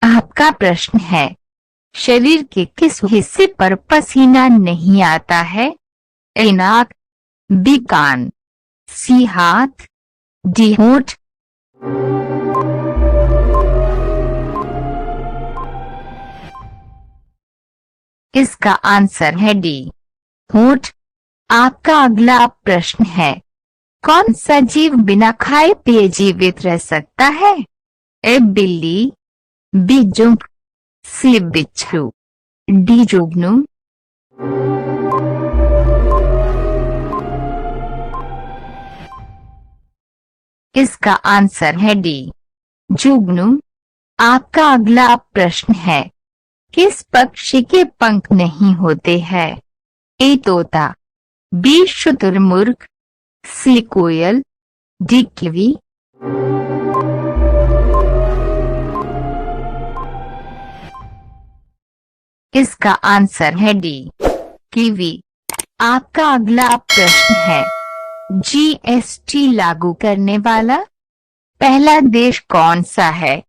आपका प्रश्न है, शरीर के किस हिस्से पर पसीना नहीं आता है? ए नाक, बी कान, सी हाथ, डी होंठ। इसका आंसर है डी, होंठ। आपका अगला प्रश्न है, कौन सा जीव बिना खाए पिए जीवित रह सकता है? ए बिल्ली, बी जोंक, सी बिच्छू, डी जुगनू। इसका आंसर है डी, जुगनू। आपका अगला प्रश्न है, किस पक्षी के पंख नहीं होते हैं? ए तोता, बी शुतुरमुर्ग, सी कोयल, डी किवी। इसका आंसर है डी, कीवी। आपका अगला प्रश्न है, जीएसटी लागू करने वाला पहला देश कौन सा है?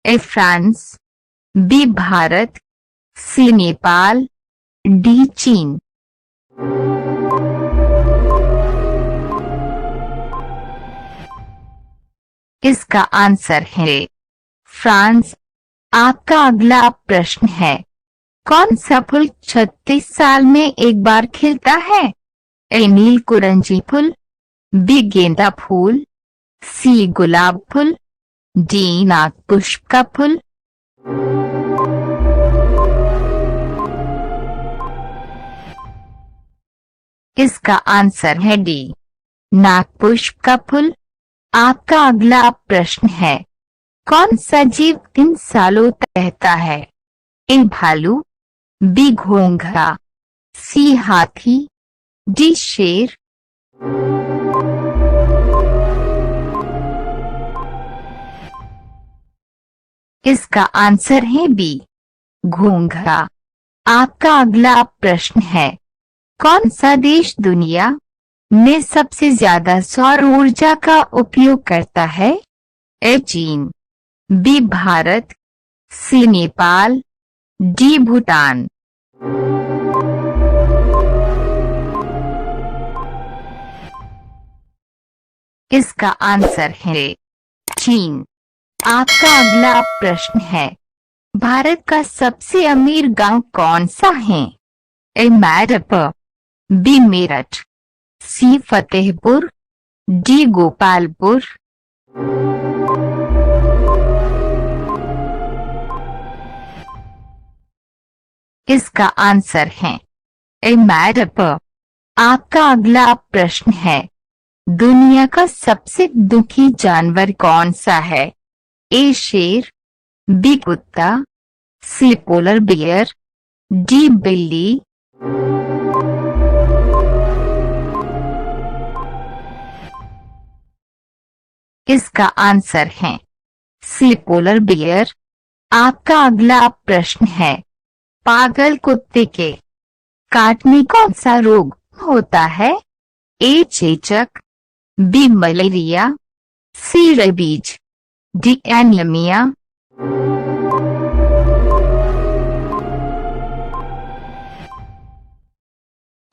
A France, B Bharat, C Nepal, D चीन। इसका आंसर है फ्रांस। आपका अगला प्रश्न है, कौन सा फूल 36 साल में एक बार खिलता है? ए नील कुरंजी फूल, बी गेंदा फूल, सी गुलाब फूल, डी नागपुष्प का फूल। इसका आंसर है डी, नागपुष्प का फूल। आपका अगला प्रश्न है, कौन सा जीव 3 सालों तक रहता है? ए भालू, बी घोंघा, सी हाथी, डी शेर। इसका आंसर है बी, घोंघा। आपका अगला प्रश्न है, कौन सा देश दुनिया में सबसे ज्यादा सौर ऊर्जा का उपयोग करता है? ए चीन, B Bharat, C Nepal, D Bhutan. इसका आंसर है चीन। आपका अगला प्रश्न है, भारत का सबसे अमीर गांव कौन सा है? ए मैरप, बी मेरठ, सी फतेहपुर, डी गोपालपुर। इसका आंसर है ए मैरप। आपका अगला प्रश्न है, दुनिया का सबसे दुखी जानवर कौन सा है? ए शेर, बी कुत्ता, सी पोलर बियर, डी बिल्ली। इसका आंसर है सी पोलर बियर। आपका अगला प्रश्न है, पागल कुत्ते के काटने कौन सा रोग होता है? ए चेचक, बी मलेरिया, सी रेबीज, डी एनीमिया।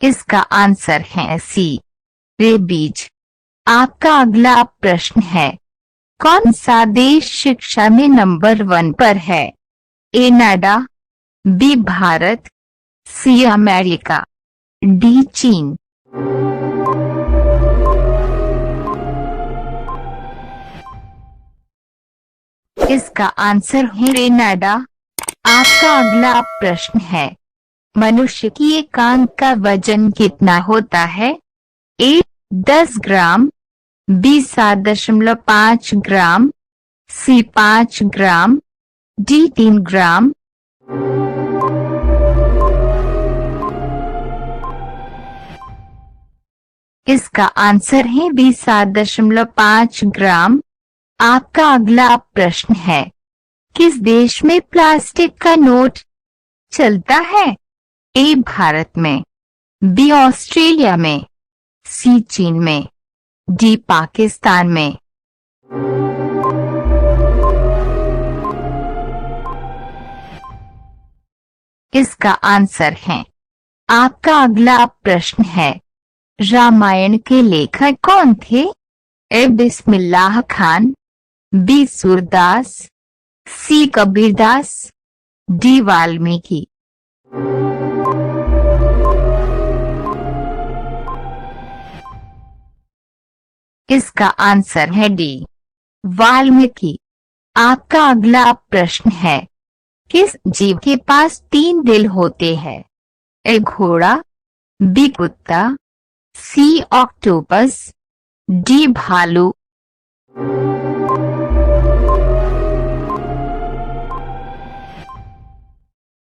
इसका आंसर है सी, रेबीज। आपका अगला प्रश्न है, कौन सा देश शिक्षा में नंबर 1 पर है? A Canada, B Bharat, C America, D चीन। इसका आंसर है कनाडा। आपका अगला प्रश्न है, मनुष्य की एक आंख का वजन कितना होता है? ए 10 ग्राम, बी 7.5 ग्राम, सी 5 ग्राम, डी 3 ग्राम। इसका आंसर है बी 7.5 ग्राम। आपका अगला प्रश्न है, किस देश में प्लास्टिक का नोट चलता है? ए भारत में, बी ऑस्ट्रेलिया में, सी चीन में, डी पाकिस्तान में। इसका आंसर है। आपका अगला प्रश्न है, रामायण के लेखक कौन थे? ए बिस्मिल्लाह खान, बी सूरदास, सी कबीरदास, डी वाल्मीकि। इसका आंसर है डी, वाल्मीकि। आपका अगला प्रश्न है, किस जीव के पास 3 दिल होते हैं? ए घोड़ा, बी कुत्ता, सी ऑक्टोपस, डी भालू।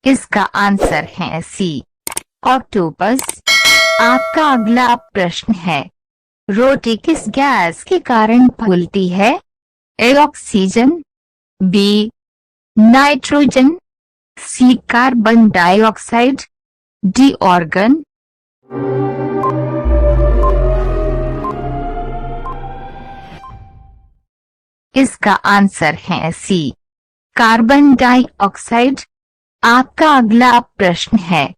इसका आंसर है सी, ऑक्टोपस। आपका अगला प्रश्न है, रोटी किस गैस के कारण फूलती है? A oxygen, B nitrogen, C carbon dioxide, D argon. इसका आंसर है सी, कार्बन डाइऑक्साइड। आपका अगला प्रश्न है,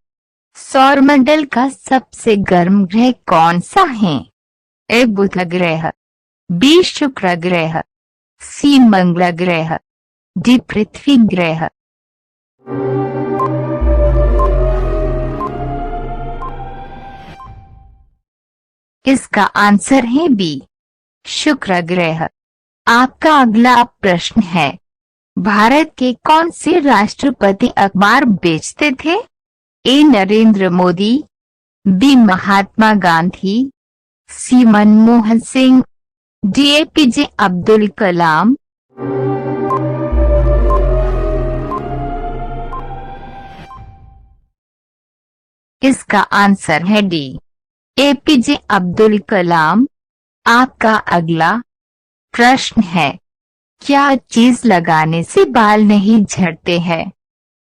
सौरमंडल का सबसे गर्म ग्रह कौन सा है? ए बुध ग्रह, बी शुक्र ग्रह, सी मंगल ग्रह, डी पृथ्वी ग्रह। इसका आंसर है बी, शुक्र ग्रह। आपका अगला प्रश्न है, भारत के कौन से राष्ट्रपति अखबार बेचते थे? ए नरेंद्र मोदी, बी महात्मा गांधी, सी मनमोहन सिंह, डी एपीजे अब्दुल कलाम। इसका आंसर है डी, एपीजे अब्दुल कलाम। आपका अगला प्रश्न है, क्या चीज लगाने से बाल नहीं झड़ते हैं?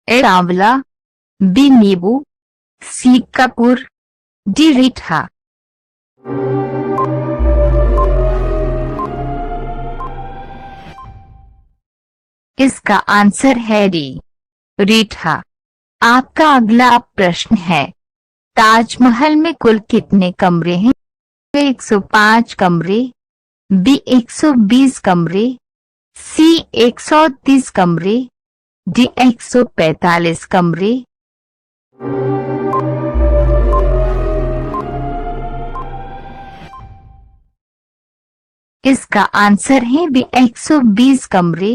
ए आंवला, बी नींबू, सी कपूर, डी रीठा। इसका आंसर है डी, रीठा। आपका अगला प्रश्न है, ताजमहल में कुल कितने कमरे हैं? 105 कमरे, बी 120 कमरे, सी 130 कमरे, डी 145 कमरे। इसका आंसर है बी 120 कमरे।